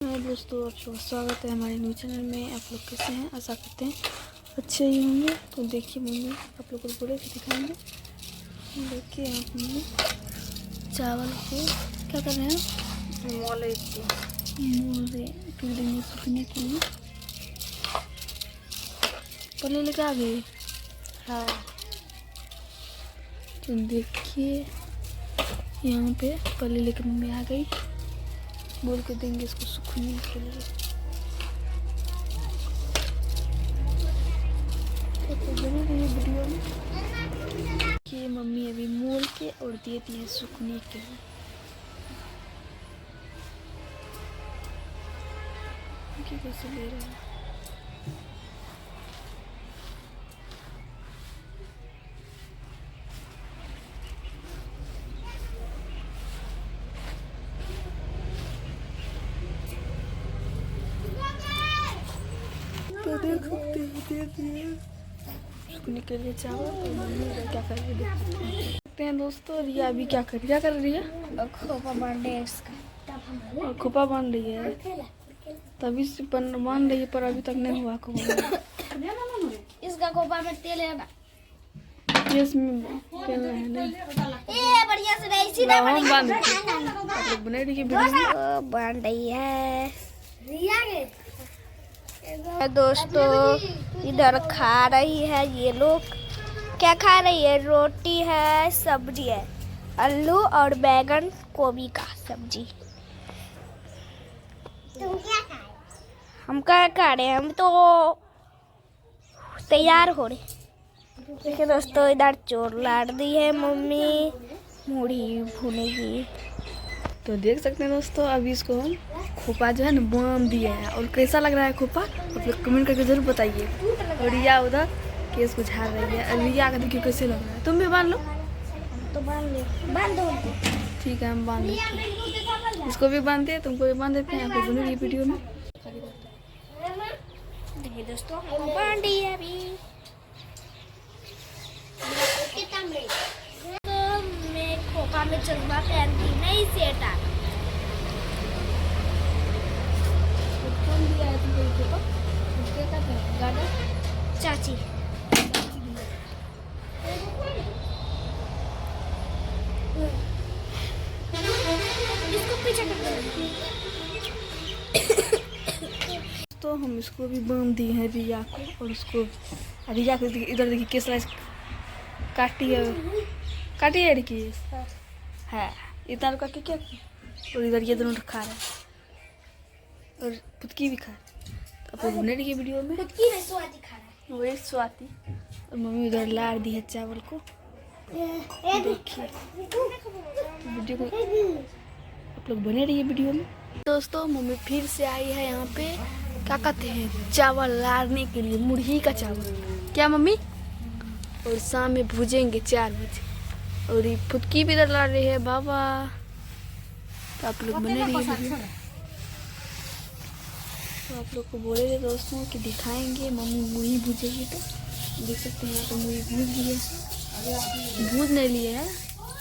दोस्तों, आप लोग स्वागत है हमारे न्यू चैनल में। आप लोग कैसे हैं? आशा करते हैं अच्छे ही होंगे। तो देखिए मम्मी आप लोग को पूरे दिखाएंगे। देखिए यहाँ मम्मी चावल को क्या कर रहे हैं, मोल देंगे सूखने के लिए। पल्ले लेके आ गए। हाँ, तो देखिए यहाँ पे पल्ले लेके मम्मी आ गई। बोल के देंगे इसको सूखने के लिए। तो बने रहिए वीडियो में कि मम्मी अभी मोल के और देती है सूखने के लिए। कैसे ले रहे हैं तो देख सकते हैं सूखने के लिए चावल। और मम्मी क्या कर रही है देखते हैं दोस्तों। रिया अभी क्या कर रही है? खोपा बांध रही है इसका। और खोपा बांध रही है, तभी से बांध रही है, पर अभी तक नहीं हुआ खोपा। इसका खोपा में तेल है ना, इसमें तेल है नहीं। ये बढ़िया से नहीं, सीधा बने रही वीडियो बांध रही है। दोस्तों इधर खा रही है ये लोग। क्या खा रही है? रोटी है, सब्जी है, आलू और बैगन गोभी का सब्जी। तुम क्या खा रहे? हम क्या खा रहे हैं? हम तो तैयार हो रहे। देखिए दोस्तों, इधर चोर लाट दी है मम्मी, मूढ़ी भुनेगी। तो देख सकते हैं दोस्तों, अभी इसको हम खोपा जो है ना बांध दिए हैं। और कैसा लग रहा है खोपा आप लोग कमेंट करके जरूर बताइए। और रिया उधर केस को झाड़ रही है। रिया का देखिए कैसे लग रहा है। तुम भी बांध लो। तो बांध दो। ठीक है, हम बांध देते हैं। इसको भी बांध दिए, तुमको भी बांध देते हैं। आपको बनेगी वीडियो में। देखिए दोस्तों, हम बांध दी है अभी। तो मैं खोपा में चलवा पहनती नहीं सेटा। कौन दिया है तुमको खोपा? उसके का गाना चाची इसको पीछे तो हम इसको भी बांध दिए हैं रिया को। और उसको रिया को इधर देखिए केस काटी है केस है इधर का क्या। और इधर ये दोनों खा रहे हैं और पुतकी भी खा रहे हैं। तो आप बने रहिए वीडियो में। स्वाति खा रहा वही स्वाति और मम्मी उधर लाड़ दी है चावल को। देखिए वीडियो को आप लोग बने रहिए वीडियो में। दोस्तों मम्मी फिर से आई है यहाँ पे, क्या कहते हैं, चावल लाड़ने के लिए, मुर्गी का चावल। क्या मम्मी? और शाम में भूजेंगे 4 बजे। और ये फुटकी भी इधर लाड़ रही है बाबा। तो आप लोग बने रहिए वीडियो। तो आप लोग को बोले थे दोस्तों कि दिखाएंगे मम्मी मुर्गी भूजेगी। तो देख सकते हैं यहाँ तो मुर्गी भूज लिए, भूज नहीं लिए है,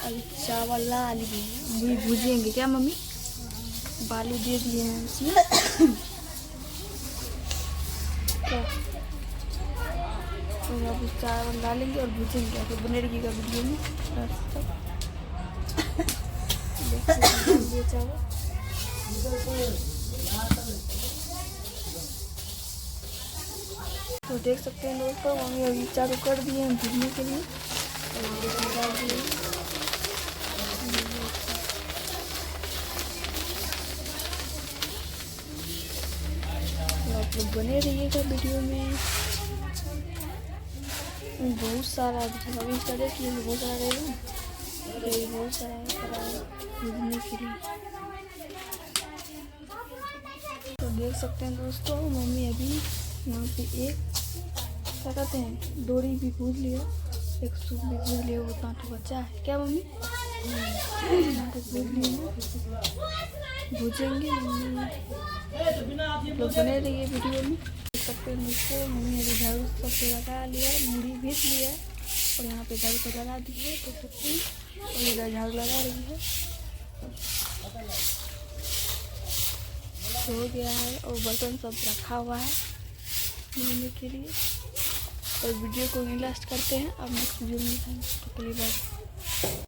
अभी चावल ला लिए हैं। मुर्गी भूजेंगे। क्या मम्मी? बालू दे दिए हैं उसमें। क्या और अब चावल डालेंगे और भूजेंगे। तो बने रहिएगा वीडियो में। देख सकते हैं ये चावल। तो देख सकते हैं दोस्तों, मम्मी अभी चालू कर दिए हैं भूनने के लिए। आप लोग बने रहिएगा वीडियो में। बहुत सारा अभी स्टार्ट किए, बहुत सारा रहेगा, बहुत सारा भूनने के लिए। तो देख सकते हैं दोस्तों, मम्मी अभी यहाँ पे एक क्या कहते हैं, डोरी भी भूज लिया, एक सूप भी भूज लिया। वो तो बच्चा है। क्या मम्मी? भूज लिए, भूजेंगे मम्मी। लोग बने रहिए वीडियो में। देख सकते हैं मुझको, मम्मी अभी झाड़ू सबसे लगा लिया, मुड़ी भीज लिया और यहाँ पे झाड़ू को लगा दी है। देख सकते हैं, और इधर झाड़ू लगा रही है। हो गया है और बर्तन सब रखा हुआ है धोने के लिए। और वीडियो को यहीं लास्ट करते हैं, अब नेक्स्ट वीडियो में दिखाएंगे। तो के लिए बाय।